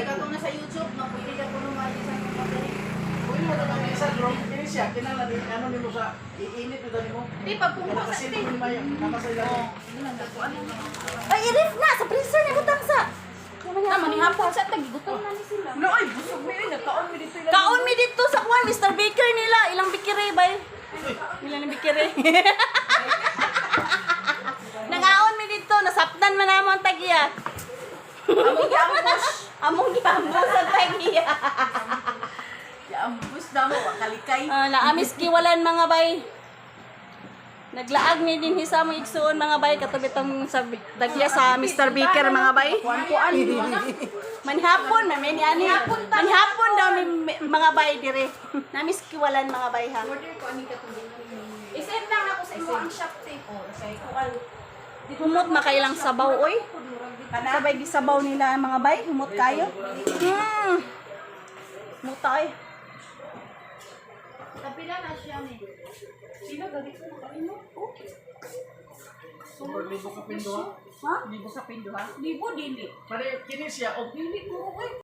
ka to na sa YouTube, maputi ka ko naman sa mga Uy, mo na kami isa, bro. Kini siya, kinala din, ano ni mo sa, iinit na dali mo. Di, pag pumunta sa Nakasil mo ni Maya, nakasailan mo. Ay, irif na! Sa freezer na butang sa! Tama ni hapon sa tagigutom na ni sila. No, ay, busog mo yun, nagkaon mo dito. Kaon mi dito sa kuwan, Mr. Baker nila. Ilang bikire ba? Ilang bikire. Nangaon mi dito, nasaptan man namon tagiya. Among giambus. Among gihambos sa tagiya. Giambus na mo, kalikay. Naamis giwalan mga bay. Naglaag ni din sa mga igsuon mga bay katubi tong sa dagya sa Mr. Baker mga bay. Kuan-kuan di ba na? Manhapon, mami ani. Manhapon daw mi mga bay dire. Namis giwalan mga bay ha. Order ko ani ka to. I-send lang ako sa imo ang shop tape. Oh, sa kuan. Humot makailang sabaw oy. Sabay gisabaw nila mga bay, humot kayo. Mutay. Kapila na siya ni. Sino gali ko makain mo? Oh. Super libo ka pindo ha? Ha? Libo ka pindo ha? Libo dili. Pare, kini siya, o Dili ko okay.